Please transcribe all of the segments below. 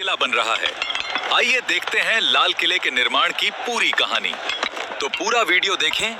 किला बन रहा है। आइए देखते हैं लाल किले के निर्माण की पूरी कहानी। तो पूरा वीडियो देखें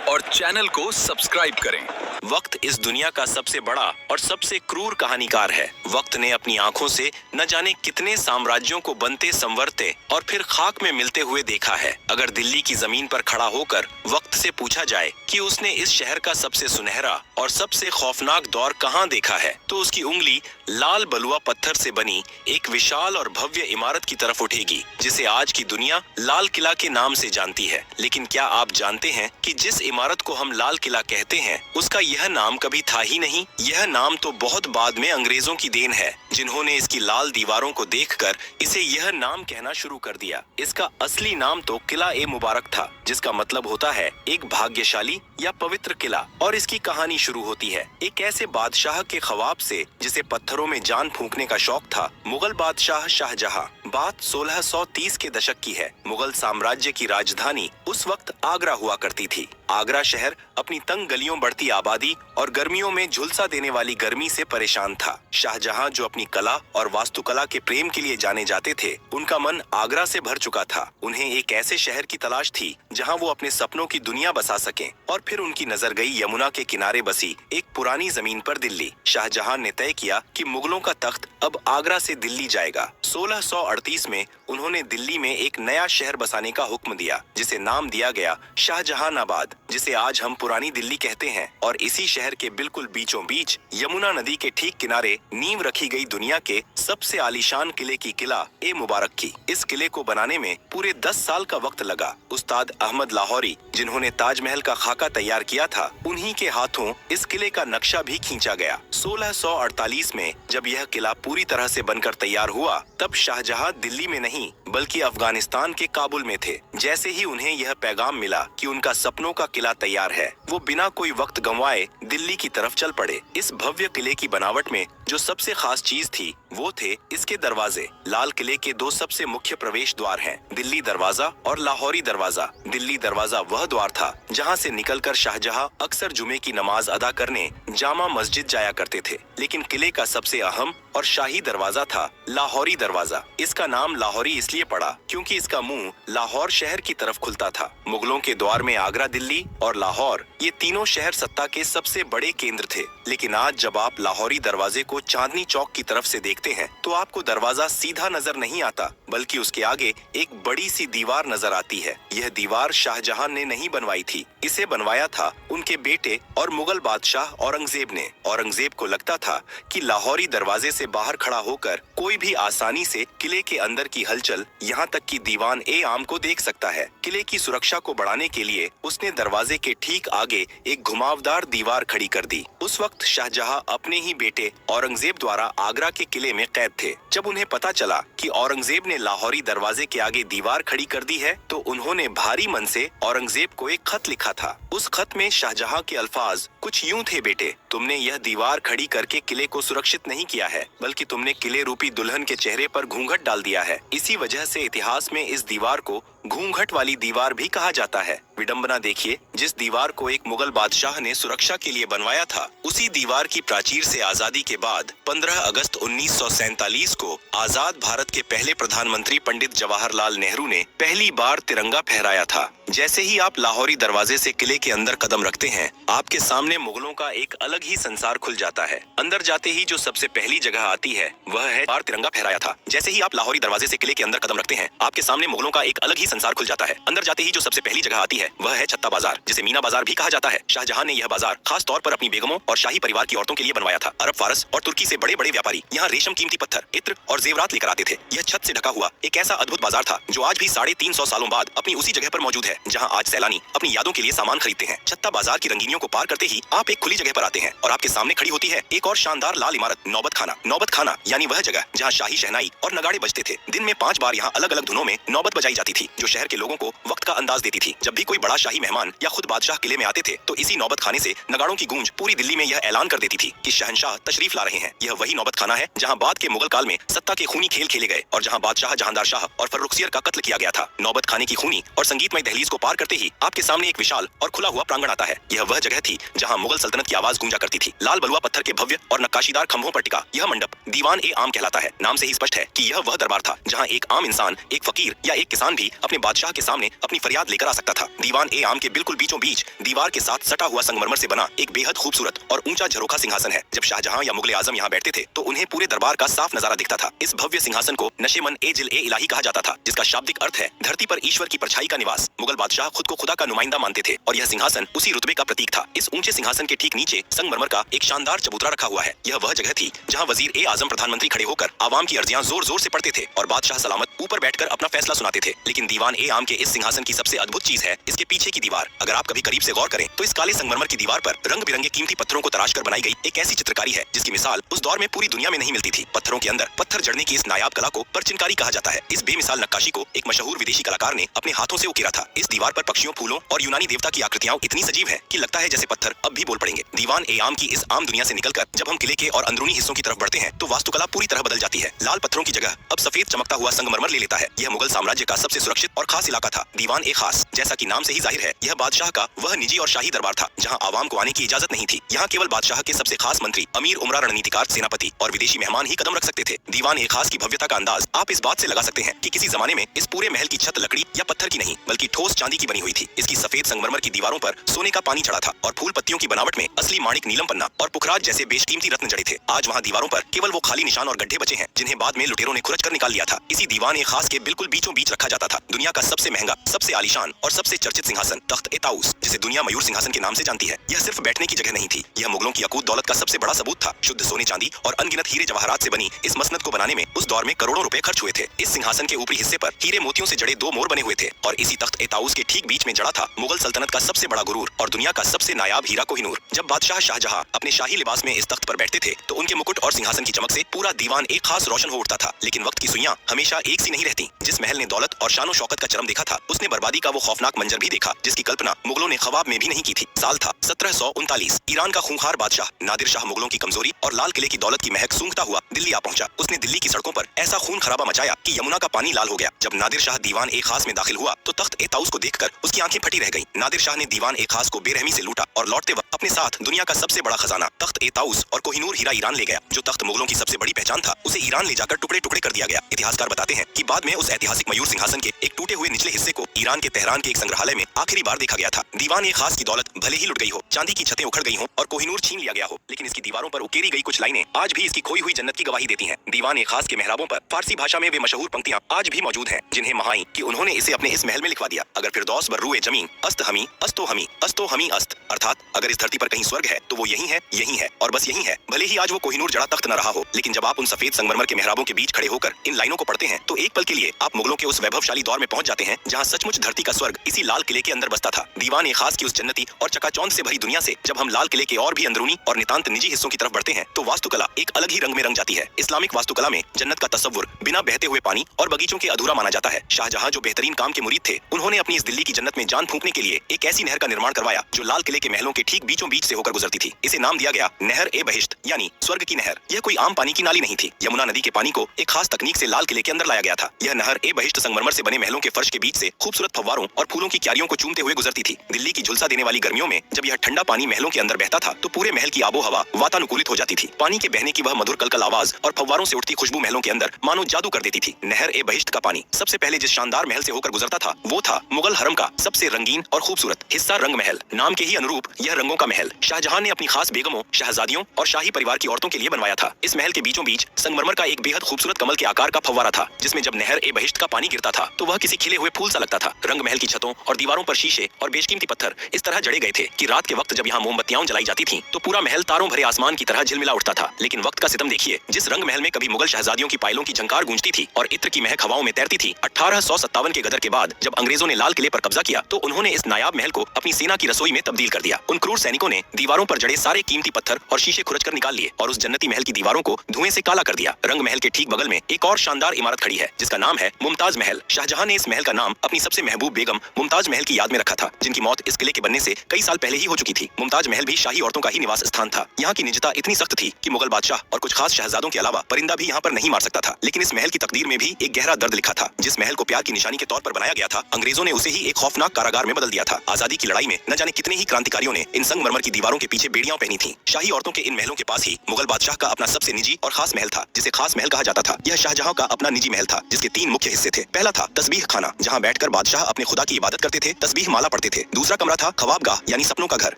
और चैनल को सब्सक्राइब करें। वक्त इस दुनिया का सबसे बड़ा और सबसे क्रूर कहानीकार है। वक्त ने अपनी आंखों से न जाने कितने साम्राज्यों को बनते संवरते और फिर खाक में मिलते हुए देखा है। अगर दिल्ली की जमीन पर खड़ा होकर वक्त से पूछा जाए कि उसने इस शहर का सबसे सुनहरा और सबसे खौफनाक दौर कहाँ देखा है, तो उसकी उंगली लाल बलुआ पत्थर से बनी एक विशाल और भव्य इमारत की तरफ उठेगी, जिसे आज की दुनिया लाल किला के नाम से जानती है। लेकिन क्या आप जानते हैं कि जिस इमारत को हम लाल किला कहते हैं, उसका यह नाम कभी था ही नहीं। यह नाम तो बहुत बाद में अंग्रेजों की देन है, जिन्होंने इसकी लाल दीवारों को देखकर इसे यह नाम कहना शुरू कर दिया। इसका असली नाम तो किला ए मुबारक था, जिसका मतलब होता है एक भाग्यशाली या पवित्र किला। और इसकी कहानी शुरू होती है एक ऐसे बादशाह के ख्वाब से जिसे पत्थरों में जान फूंकने का शौक था। मुगल बादशाह शाहजहां। बात 1630 के दशक की है। मुगल साम्राज्य की राजधानी उस वक्त आगरा हुआ करती थी। आगरा शहर अपनी तंग गलियों, बढ़ती आबादी और गर्मियों में झुलसा देने वाली गर्मी से परेशान था। शाहजहां, जो अपनी कला और वास्तुकला के प्रेम के लिए जाने जाते थे, उनका मन आगरा से भर चुका था। उन्हें एक ऐसे शहर की तलाश थी जहां वो अपने सपनों की दुनिया बसा सकें। और फिर उनकी नजर गई यमुना के किनारे बसी एक पुरानी जमीन पर, दिल्ली। शाहजहां ने तय किया कि मुगलों का तख्त अब आगरा से दिल्ली जाएगा। 1638 में उन्होंने दिल्ली में एक नया शहर बसाने का हुक्म दिया, जिसे नाम दिया गया शाहजहानाबाद, जिसे आज हम पुरानी दिल्ली कहते हैं। और इसी शहर के बिल्कुल बीचों बीच यमुना नदी के ठीक किनारे नींव रखी गई दुनिया के सबसे आलीशान किले की किला ए मुबारक की। इस किले को बनाने में पूरे 10 साल का वक्त लगा। उस्ताद अहमद लाहौरी, जिन्होंने ताजमहल का खाका तैयार किया था, उन्हीं के हाथों इस किले का नक्शा भी खींचा गया। 1648 में जब यह किला पूरी तरह से बनकर तैयार हुआ, तब शाहजहां दिल्ली में नहीं बल्कि अफगानिस्तान के काबुल में थे। जैसे ही उन्हें यह पैगाम मिला कि उनका सपनों का किला तैयार है, वो बिना कोई वक्त गंवाए दिल्ली की तरफ चल पड़े। इस भव्य किले की बनावट में जो सबसे खास चीज थी, वो थे इसके दरवाजे। लाल किले के 2 सबसे मुख्य प्रवेश द्वार हैं, दिल्ली दरवाजा और लाहौरी दरवाजा। दिल्ली दरवाजा वह द्वार था जहां से निकलकर शाहजहां अक्सर जुमे की नमाज अदा करने जामा मस्जिद जाया करते थे। लेकिन किले का सबसे अहम और शाही दरवाजा था लाहौरी दरवाजा। इसका नाम लाहौरी इसलिए पड़ा क्योंकि इसका मुंह लाहौर शहर की तरफ खुलता था। मुगलों के द्वार में आगरा, दिल्ली और लाहौर, ये तीनों शहर सत्ता के सबसे बड़े केंद्र थे। लेकिन आज जब आप लाहौरी दरवाजे को चांदनी चौक की तरफ से देखते हैं, तो आपको दरवाजा सीधा नजर नहीं आता, बल्कि उसके आगे एक बड़ी सी दीवार नजर आती है। यह दीवार शाहजहां ने नहीं बनवाई थी, इसे बनवाया था उनके बेटे और मुगल बादशाह औरंगजेब ने। औरंगजेब को लगता था कि लाहौरी दरवाजे से बाहर खड़ा होकर कोई भी आसानी से किले के अंदर की हलचल, यहाँ तक कि दीवान ए आम को देख सकता है। किले की सुरक्षा को बढ़ाने के लिए उसने दरवाजे के ठीक आगे एक घुमावदार दीवार खड़ी कर दी। उस वक्त शाहजहां अपने ही बेटे औरंगजेब द्वारा आगरा के किले में कैद थे। जब उन्हें पता चला कि औरंगजेब ने लाहौरी दरवाजे के आगे दीवार खड़ी कर दी है, तो उन्होंने भारी मन से औरंगजेब को एक खत लिखा था। उस खत में शाहजहां के अल्फाज कुछ यूं थे: बेटे, तुमने यह दीवार खड़ी करके किले को सुरक्षित नहीं किया है, बल्कि तुमने किले रूपी दुल्हन के चेहरे पर घूंघट डाल दिया है। इसी वजह से इतिहास में इस दीवार को घूंघट वाली दीवार भी कहा जाता है। विडंबना देखिए, जिस दीवार को एक मुगल बादशाह ने सुरक्षा के लिए बनवाया था, उसी दीवार की प्राचीर से आजादी के बाद 15 अगस्त 1947 को आजाद भारत के पहले प्रधानमंत्री पंडित जवाहरलाल नेहरू ने पहली बार तिरंगा फहराया था। जैसे ही आप लाहौरी दरवाजे से किले के अंदर कदम रखते हैं, आपके सामने मुगलों का एक अलग ही संसार खुल जाता है। अंदर जाते ही जो सबसे पहली जगह आती है, वह है बार तिरंगा फहराया था। जैसे ही आप लाहौरी दरवाजे से किले के अंदर कदम रखते हैं, आपके सामने मुगलों का एक अलग ही संसार खुल जाता है। अंदर जाते ही जो सबसे पहली जगह आती है, वह है छत्ता बाजार, जिसे मीना बाजार भी कहा जाता है। शाहजहां ने यह बाजार खास तौर पर अपनी बेगमों और शाही परिवार की औरतों के लिए बनवाया था। अरब, फारस और तुर्की से बड़े बड़े व्यापारी यहाँ रेशम, कीमती पत्थर, इत्र और जेवरात लेकर आते थे। यह छत से ढका हुआ एक ऐसा अद्भुत बाजार था, जो आज भी 350 सालों बाद अपनी उसी जगह पर मौजूद है, जहाँ आज सैलानी अपनी यादों के लिए सामान खरीदते हैं। छत्ता बाजार की रंगीनियों को पार करते ही आप एक खुली जगह पर आते हैं, और आपके सामने खड़ी होती है एक और शानदार लाल इमारत, नौबत खाना। नौबत खाना यानी वह जगह जहाँ शाही शहनाई और नगाड़े बजते थे। दिन में 5 बार यहाँ अलग अलग धुनों में नौबत बजाई जाती थी, जो शहर के लोगों को वक्त का अंदाज देती थी। जब भी कोई बड़ा शाही मेहमान या खुद बादशाह किले में आते थे तो इसी नौबत खाने से नगाड़ों की गूंज पूरी दिल्ली में यह ऐलान कर देती थी कि शहंशाह तशरीफ ला रहे हैं। यह वही नौबत खाना है जहाँ बाद के मुगल काल में सत्ता के खूनी खेल खेले गए और जहाँ बादशाह जहांदार शाह और फर्रुखसियर का कत्ल किया गया था। नौबत खाने की खूनी और संगीतमय दहलीज को पार करते ही आपके सामने एक विशाल और खुला हुआ प्रांगण आता है। यह वह जगह थी जहाँ मुगल सल्तनत की आवाज गूंजा करती थी। लाल बलुआ पत्थर के भव्य और नक्काशीदार खंभों पर टिका यह मंडप दीवान ए आम कहलाता है। नाम से ही स्पष्ट है कि यह वह दरबार था जहाँ एक आम इंसान, एक फकीर या एक किसान भी अपने बादशाह के सामने अपनी फरियाद लेकर आ सकता था। दीवान ए आम के बिल्कुल बीचों बीच दीवार के साथ सटा हुआ संगमरमर से बना एक बेहद खूबसूरत और ऊंचा झरोखा सिंहासन है। जब शाहजहां या मुगल आजम यहाँ बैठते थे तो उन्हें पूरे दरबार का साफ नजारा दिखता था। इस भव्य सिंहासन को नशेमन ए जिल ए इलाही कहा जाता था, जिसका शाब्दिक अर्थ है धरती पर ईश्वर की परछाई का निवास। मुगल बादशाह खुद को खुदा का नुमाइंदा मानते थे और यह सिंहासन उसी रुतबे का प्रतीक था। इस ऊंचे सिंहासन के ठीक नीचे संगमरमर का एक शानदार चबूतरा रखा हुआ है। यह वह जगह थी जहाँ वजीर ए आजम प्रधानमंत्री खड़े होकर आवाम की अर्जियां जोर जोर से पढ़ते थे और बादशाह सलामत ऊपर बैठकर अपना फैसला सुनाते थे। लेकिन दीवान ए आम के इस सिंहासन की सबसे अद्भुत चीज है इसके पीछे की दीवार। अगर आप कभी करीब से गौर करें तो इस काले संगमरमर की दीवार पर रंग बिरंगे कीमती पत्थरों को तराश कर बनाई गई एक ऐसी चित्रकारी है जिसकी मिसाल उस दौर में पूरी दुनिया में नहीं मिलती थी। पत्थरों के अंदर पत्थर जड़ने की इस नायाब कला को परचिनकारी कहा जाता है। इस बेमिसाल नक्काशी को एक मशहूर विदेशी कलाकार ने अपने हाथों से उकेरा था। इस दीवार पर पक्षियों, फूलों और यूनानी देवता की आकृतियां इतनी सजीव है कि लगता है जैसे पत्थर अब भी बोल पड़ेंगे। दीवान ए आम की इस आम दुनिया से निकलकर जब हम किले के और अंदरूनी हिस्सों की तरफ बढ़ते हैं तो वास्तुकला पूरी तरह बदल जाती है। लाल पत्थरों की जगह अब सफेद चमकता हुआ संगमरमर ले लेता है। यह मुगल साम्राज्य का सबसे सुरक्षित और खास इलाका था। दीवान ए खास, जैसा कि नाम से ही जाहिर है, यह बादशाह का वह निजी और शाही दरबार था जहाँ आवाम को आने की इजाजत नहीं थी। यहाँ केवल बादशाह के सबसे खास मंत्री, अमीर उमरा, रणनीतिकार, सेनापति और विदेशी मेहमान ही कदम रख सकते थे। दीवान ए खास की भव्यता का अंदाज आप इस बात से लगा सकते हैं कि किसी जमाने में इस पूरे महल की छत लकड़ी या पत्थर की नहीं बल्कि ठोस चांदी की बनी हुई थी। इसकी सफेद संगमरमर की दीवारों पर सोने का पानी चढ़ा था और फूल पत्तियों की बनावट में असली माणिक, नीलम पन्ना और पुखराज जैसे बेशकीमती रत्न जड़े थे। आज वहाँ दीवारों पर केवल वो खाली निशान और गड्ढे बचे हैं जिन्हें बाद में लुटेरों ने खुरच कर निकाल लिया था। इसी दीवान ए खास के बिल्कुल बीचों बीच रखा जाता था दुनिया का सबसे महंगा, सबसे आलीशान और सबसे चर्चित सिंहासन, तख्त ए ताऊस, जिसे दुनिया मयूर सिंहासन के नाम से जानती है। यह सिर्फ बैठने की जगह नहीं थी, यह मुगलों की अकूत दौलत का सबसे बड़ा सबूत था। शुद्ध सोने, चांदी और अनगिनत हीरे जवाहरात से बनी इस मसनद को बनाने में उस दौर में करोड़ों रुपए खर्च हुए थे। इस सिंहासन के ऊपरी हिस्से पर हीरे मोतियों से जड़े 2 मोर बने हुए थे और इसी तख्त ए ताऊस के ठीक बीच में जड़ा था मुगल सल्तनत का सबसे बड़ा गुरूर और दुनिया का सबसे नायाब हीरा कोहिनूर। जब बादशाह शाहजहां अपने शाही लिबास में इस तख्त पर बैठते थे तो उनके मुकुट और सिंहासन की चमक से पूरा दीवान एक खास रोशन हो उठता था। लेकिन वक्त की सुइयां हमेशा एक सी नहीं रहती। जिस महल ने दौलत और शानो शौकत का चरम देखा था उसने बर्बादी का वो खौफनाक मंजर भी देखा जिसकी कल्पना मुगलों ने ख्वाब में भी नहीं की थी। साल था 1739। ईरान का खूंखार बादशाह नादिर शाह मुगलों की कमजोरी और लाल किले की दौलत की महक सूंघता हुआ दिल्ली आ पहुंचा। उसने दिल्ली की सड़कों पर ऐसा खून खराबा मचाया कि यमुना का पानी लाल हो गया। जब नादिर शाह दीवान ए खास में दाखिल हुआ तो तख्त ए ताऊस को देखकर उसकी आंखें फटी रह गईं। नादिर शाह ने दीवान ए खास को बेरहमी से लूटा और लौटते वक्त अपने साथ दुनिया का सबसे बड़ा खजाना तख्त ए ताऊस और कोहिनूर हीरा ईरान ले गया। जो तख्त मुगलों की सबसे बड़ी पहचान था उसे ईरान ले जाकर टुकड़े टुकड़े कर दिया गया। इतिहासकार बताते हैं कि बाद में उस ऐतिहासिक मयूर सिंहासन के एक टूटे हुए निचले हिस्से को ईरान के तेहरान के एक संग्रहालय में आखिरी बार देखा गया था। दीवान ए खास की दौलत भले ही लुट गई हो, चांदी की छतें उखड़ गई हों और कोहिनूर छीन लिया गया हो, लेकिन इसकी दीवारों पर उकेरी गई कुछ लाइनें आज भी इसकी खोई हुई जन्नत की गवाही देती हैं। दीवान ए खास के मेहराबों पर फारसी भाषा में वे मशहूर पंक्तियां आज भी मौजूद हैं जिन्हें महाई कि उन्होंने इसे अपने इस महल में लिखवा दिया। अगर फिरदौस बर्रुए जमीन अस्त हमी अस्तो हमी अस्तो हमी अस्त, अर्थात अगर इस धरती पर कहीं स्वर्ग है तो वो यही है और बस यही है। भले ही आज वो कोहिनूर जड़ा तख्त न रहा हो, लेकिन जब आप उन सफेद संगमरमर के मेहराबों के बीच खड़े होकर इन लाइनों को पढ़ते हैं तो एक पल के लिए आप मुगलों के उस वैभवशाली दौर में पहुंच जाते हैं जहां सचमुच धरती का स्वर्ग इसी लाल किले के अंदर बसता था। दीवान ए खास की उस जन्नती और चकाचौंध से भरी दुनिया से जब हम लाल किले के और भी अंदरूनी और नितांत निजी हिस्सों की तरफ बढ़ते हैं तो वास्तुकला एक अलग ही रंग में रंग जाती है। इस्लामिक वास्तुकला में जन्नत का तस्वुर बिना बहते हुए पानी और बगीचों के अधूरा माना जाता है। शाहजहां जो बेहतरीन काम के मुरीद थे उन्होंने अपनी इस दिल्ली की जन्नत में जान फूंकने के लिए एक ऐसी नहर का निर्माण करवाया जो लाल किले के महलों के ठीक बीचों बीच से होकर गुजरती थी। इसे नाम दिया गया नहर ए बहिश्त यानी स्वर्ग की नहर। यह कोई आम पानी की नाली नहीं थी। यमुना नदी के पानी को एक खास तकनीक से लाल किले के अंदर लाया गया था। यह नहर ए बहिश्त संगमरमर से बने महलों के फर्श के बीच से खूबसूरत फव्वारों और फूलों की क्यारियों को चूमते हुए गुजरती थी। दिल्ली की झुलसा देने वाली गर्मियों में जब यह ठंडा पानी महलों के अंदर बहता था तो पूरे महल की आबो हवा वातानुकूलित हो जाती थी। पानी के बहने की वह मधुर कलकल आवाज और फव्वारों से उठती खुशबू महलों के अंदर मानो जादू कर देती थी। नहर ए बहिश्त का पानी सबसे पहले जिस शानदार महल से होकर गुजरता था वो था मुगल हरम का सबसे रंगीन और खूबसूरत हिस्सा रंग महल। नाम के ही अनुरूप यह रंगों का महल शाहजहां ने अपनी खास बेगमों, शहजादियों और शाही परिवार की औरतों के लिए बनवाया था। इस महल के बीचों बीच संगमरमर का एक बेहद खूबसूरत कमल के आकार का फव्वारा था जिसमें जब नहर ए बहिश्त का पानी गिरता था तो वह किसी खिले हुए फूल सा लगता था। रंग महल की छतों और दीवारों पर शीशे और बेशकीमती पत्थर इस तरह जड़े गए थे कि रात के वक्त जब यहाँ मोमबत्तियां जलाई जाती थीं तो पूरा महल तारों भरे आसमान की तरह झिलमिला उठता था। लेकिन वक्त का सितम देखिए, जिस रंग महल में कभी मुगल शहजादियों की पायलों की झंकार गूंजती थी और इत्र की महक हवाओं में तैरती थी, 1857 के गदर के बाद जब अंग्रेजों ने लाल किले पर कब्जा किया तो उन्होंने इस नायाब महल को अपनी सेना की रसोई में तब्दील कर दिया। उन क्रूर सैनिकों ने दीवारों पर जड़े सारे कीमती पत्थर और शीशे खुरच कर निकाल लिए और उस जन्नती महल की दीवारों को धुएं से काला कर दिया। रंग महल के ठीक बगल में एक और शानदार इमारत खड़ी है जिसका नाम है मुमताज महल। शाहजहां ने इस महल का नाम अपनी सबसे महबूब बेगम मुमताज महल की याद में रखा था, जिनकी मौत इस किले के बनने से कई साल पहले ही हो चुकी थी। मुमताज महल भी शाही औरतों का ही निवास स्थान था। यहाँ की निजता इतनी सख्त थी कि मुगल बादशाह और कुछ खास शहजादों के अलावा परिंदा भी यहाँ पर नहीं मार सकता था। लेकिन इस महल की तकदीर में भी एक गहरा दर्द लिखा था। जिस महल को प्यार की निशानी के तौर पर बनाया गया था, अंग्रेजों ने उसे ही एक खौफनाक कारागार में बदल दिया था। आजादी की लड़ाई में न जाने कितने ही क्रांतिकारियों ने इन संगमरमर की दीवारों के पीछे बेड़ियां पहनी थी। शाही औरतों के इन महलों के पास ही मुगल बादशाह का अपना सबसे निजी और खास महल था, जिसे खास महल कहा जाता था। यह शाहजहां का अपना निजी महल था, जिसके 3 मुख्य हिस्से थे। पहला था तस्बीह खाना, जहाँ बैठकर बादशाह अपने खुदा की इबादत करते थे, तस्बीह माला पढ़ते थे। दूसरा कमरा था ख्वाबगाह यानी सपनों का घर,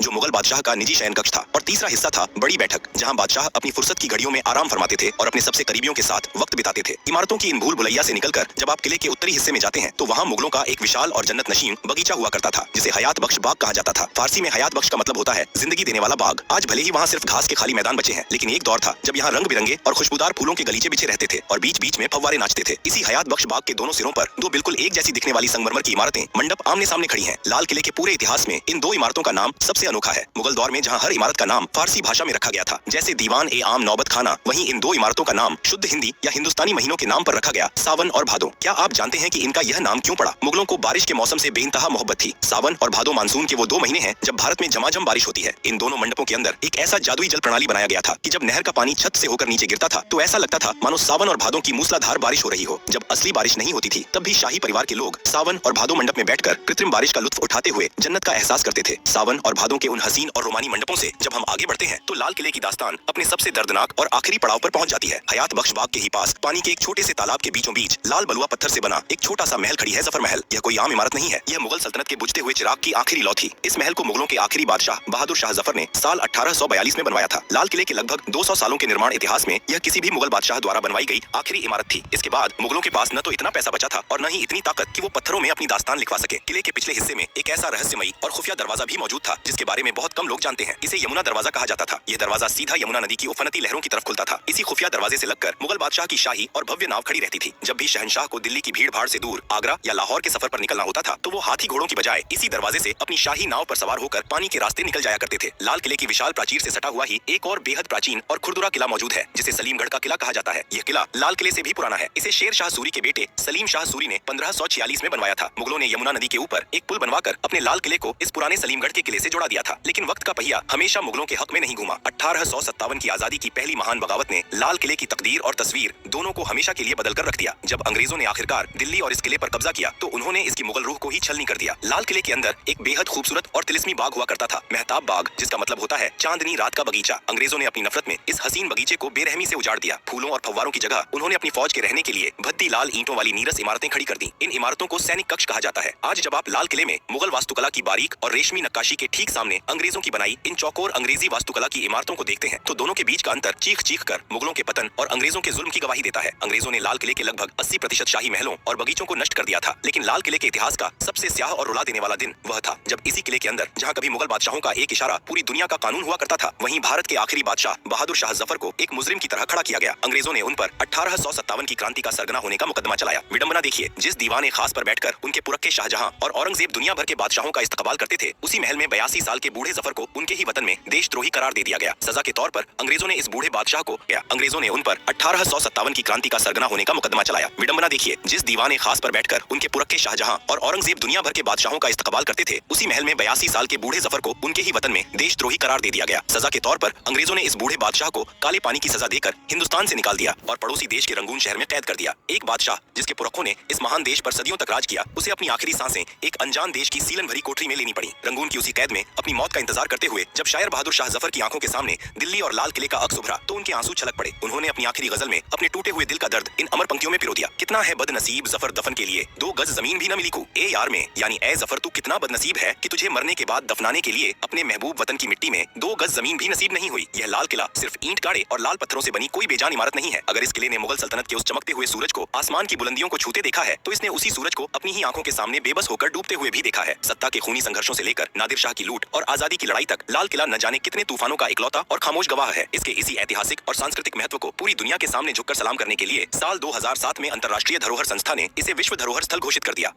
जो मुगल बादशाह का निजी शयन कक्ष था। और तीसरा हिस्सा था बड़ी बैठक, जहाँ बादशाह अपनी फुर्सत की घड़ियों में आराम फरमाते थे और अपने सबसे करीबियों के साथ वक्त बिताते थे। इमारतों की इन भूल भुलैया से निकलकर जब आप किले के उत्तरी हिस्से में जाते हैं, तो वहाँ मुगलों का एक विशाल और जन्नत नशीम बगीचा हुआ करता था, जिसे हयात बख्श बाग कहा जाता था। फारसी में हयात बख्श का मतलब होता है जिंदगी देने वाला बाग। आज भले ही वहाँ सिर्फ घास के खाली मैदान बचे हैं, लेकिन एक दौर था जब यहाँ रंग बिरंगे और खुशबूदार फूलों के गलीचे बिछे रहते थे और बीच बीच में फव्वारे नाचते थे। इसी हयात बख्श बाग के दोनों सिरों पर 2 बिल्कुल एक जैसी दिखने वाली संगमरमर की इमारतें मंडप आमने सामने खड़ी हैं। लाल किले के पूरे इतिहास में इन 2 इमारतों का नाम सबसे अनोखा है। मुगल दौर में जहाँ हर इमारत का नाम फारसी भाषा में रखा गया था, जैसे दीवान ए आम नौबत खाना, वहीं इन 2 इमारतों का नाम शुद्ध हिंदी या हिंदुस्तानी महीनों के नाम पर रखा गया, सावन और भादो। क्या आप जानते हैं कि इनका यह नाम क्यों पड़ा? मुगलों को बारिश के मौसम से बेइंतहा मोहब्बत थी। सावन और भादो मानसून के वो 2 महीने हैं जब भारत में झमाझम बारिश होती है। इन दोनों मंडपों के अंदर एक ऐसा जादुई जल प्रणाली बनाया गया था कि जब नहर का पानी छत से होकर नीचे गिरता था, तो ऐसा लगता था मानो सावन और भादों की मूसलाधार बारिश हो रही हो। जब असली बारिश नहीं होती थी, तब भी शाही परिवार के लोग सावन और भादो मंडप में बैठकर कृत्रिम बारिश का लुत्फ उठाते हुए जन्नत का एहसास करते थे। सावन और भादों के उन हसीन और रोमानी मंडपों से जब हम आगे बढ़ते हैं, तो लाल किले की दास्तान अपने सबसे दर्दनाक और आखिरी पड़ाव पर पहुंच जाती है। हयात बख्श बाग के ही पास पानी के एक छोटे से तालाब के बीचों बीच लाल बलुआ पत्थर से बना एक छोटा सा महल खड़ी है जफर महल। यह कोई आम इमारत नहीं है, यह मुगल सल्तनत के बुझते हुए चिराग की आखिरी लौ थी। इस महल को मुगलों के आखिरी बादशाह बहादुर शाह जफर ने साल 1842 में बनवाया था। लाल किले के लगभग 200 सालों के निर्माण इतिहास में यह किसी भी मुगल बादशाह द्वारा बनवाई गई आखिरी इमारत थी। इसके बाद मुगलों के पास न तो इतना पैसा बचा था और न ही इतनी ताकत कि वो पत्थरों में अपनी दास्तान लिखवा सके। किले के पिछले हिस्से में एक ऐसा रहस्यमयी और खुफिया दरवाजा भी मौजूद था, जिसके बारे में बहुत कम लोग जानते हैं। इसे यमुना दरवाजा कहा जाता था। यह दरवाजा सीधा यमुना नदी की उफनती लहरों की तरफ खुलता था। इसी खुफिया दरवाजे से लगकर मुगल बादशाह की शाही और भव्य नाव खड़ी रहती थी। जब भी शहंशाह को दिल्ली की भीड़ भाड़ से दूर आगरा या लाहौर के सफर पर निकलना होता था, तो वो हाथी घोड़ों की बजाय इसी दरवाजे से अपनी शाही नाव पर सवार होकर पानी के रास्ते निकल जाया करते थे। लाल किले की विशाल प्राचीर से सटा हुआ ही एक और बेहद प्राचीन और खुरदुरा किला मौजूद है, जिसे सलीमगढ़ का किला कहा जाता है। यह किला लाल किले से भी पुराना है। इसे शेर शाह सूरी के बेटे सलीम शाह सूरी ने 1546 में बनवाया था। मुगलों ने यमुना नदी के ऊपर एक पुल बनवाकर अपने लाल किले को इस पुराने सलीमगढ़ के किले से जोड़ा दिया था। लेकिन वक्त का पहिया हमेशा मुगलों के हक में नहीं घूमा। 1857 की आजादी की पहली महान बगावत ने लाल किले की तकदीर और तस्वीर दोनों को हमेशा के लिए बदल कर रख दिया। जब अंग्रेजों ने आखिरकार दिल्ली और इस किले पर कब्जा किया, तो उन्होंने इसकी मुगल रूह को ही छलनी कर दिया। लाल किले के अंदर एक बेहद खूबसूरत और तिलिस्मी बाग हुआ करता था, मेहताब बाग, जिसका मतलब होता है चांदनी रात का बगीचा। अंग्रेजों ने अपनी नफरत में इस हसीन बगीचे को बेरहमी से उजाड़ दिया। फूलों और फव्वारों की जगह उन्होंने अपनी फौज के रहने के लिए भद्दी लाल ईंटों वाली नीरस इमारतें खड़ी कर दी। इन इमारतों को सैनिक कक्ष कहा जाता है। आज जब आप लाल किले में मुगल वास्तुकला की बारीक और रेशमी नक्काशी के ठीक सामने अंग्रेजों की बनाई इन चौकोर अंग्रेजी वास्तुकला की इमारतों को देखते हैं, तो दोनों के बीच का अंतर चीख चीख कर मुगलों के पतन और अंग्रेजों के जुल्म की गवाही देता है। अंग्रेजों ने लाल किले के लगभग 80% शाही महलों और बगीचों को नष्ट कर दिया था। लेकिन लाल किले के इतिहास का सबसे स्याह और रुला देने वाला दिन वह था जब इसी किले के अंदर, जहाँ कभी मुगल बादशाहों का एक इशारा पूरी दुनिया का कानून हुआ करता था, वहीं भारत के आखिरी बादशाह बहादुर शाह जफर को एक मुजरिम की तरह खड़ा किया गया। अंग्रेजों ने उन पर 1857 की क्रांति का सरगना होने का मुकदमा चलाया। विडंबना देखिए, जिस दीवाने खास पर बैठकर उनके पुरखे शाहजहां और औरंगजेब दुनिया भर के बादशाहों का इस्तकबाल करते थे, उसी महल में 82 साल के बूढ़े जफर को उनके ही वतन में देशद्रोही करार दे दिया गया। सजा के तौर पर अंग्रेजों ने इस बूढ़े बादशाह को अंग्रेजों ने उन पर 1857 की क्रांति का सरगना होने का मुकदमा चलाया। विडंबना देखिए, जिस दीवाने खास पर बैठकर उनके पुरखे शाहजहां और औरंगजेब दुनिया भर के बादशाहों का इस्तकबाल करते थे, उसी महल में 82 साल के बूढ़े जफर को उनके ही वतन में देशद्रोही करार दे दिया गया। सजा के तौर पर अंग्रेजों ने इस बूढ़े बादशाह को काले पानी की सजा देकर हिंदुस्तान से निकाल दिया और पड़ोसी देश के रंगून शहर में कैद कर दिया। एक बादशाह जिसके पुरखों ने इस महान देश पर सदियों तक राज किया, उसे अपनी आखिरी सांसें एक अनजान देश की सीलन भरी कोठरी में लेनी पड़ी। रंगून की उसी कैद में अपनी मौत का इंतजार करते हुए जब शायर बहादुर शाह जफर की आंखों के सामने दिल्ली और लाल किले का अक्स उभरा, तो उनके आंसू छलक पड़े। उन्होंने अपनी आखिरी गजल में अपने टूटे हुए दिल का दर्द इन अमर पंक्तियों में पिरो दिया। कितना है बदनसीब जफर दफन के लिए 2 गज जमीन भी न मिली को। ए यार में यानी ए जफर, तू कितना बदनसीब है कि तुझे मरने के बाद दफनाने के लिए अपने महबूब वतन की मिट्टी में 2 गज जमीन भी नसीब नहीं हुई। यह लाल किला सिर्फ ईंट गाड़े और लाल पत्थरों से बनी कोई बेजान इमारत नहीं है। अगर इस किले ने मुगल सल्तनत के उस चमकते हुए सूरज को आसमान की बुलंदियों को छूते देखा है, तो इसने उसी सूरज को अपनी ही आंखों के सामने बेबस होकर डूबते हुए भी देखा है। सत्ता के खूनी संघर्षों से लेकर नादिर शाह की लूट और आजादी की लड़ाई तक लाल किला न जाने कितने तूफानों का इकलौता और खामोश गवाह है। इसके इसी ऐतिहासिक और सांस्कृतिक महत्व को पूरी दुनिया के सामने झुककर सलाम करने के लिए साल 2007 में अंतर्राष्ट्रीय धरोहर संस्था ने इसे विश्व धरोहर स्थल घोषित कर दिया।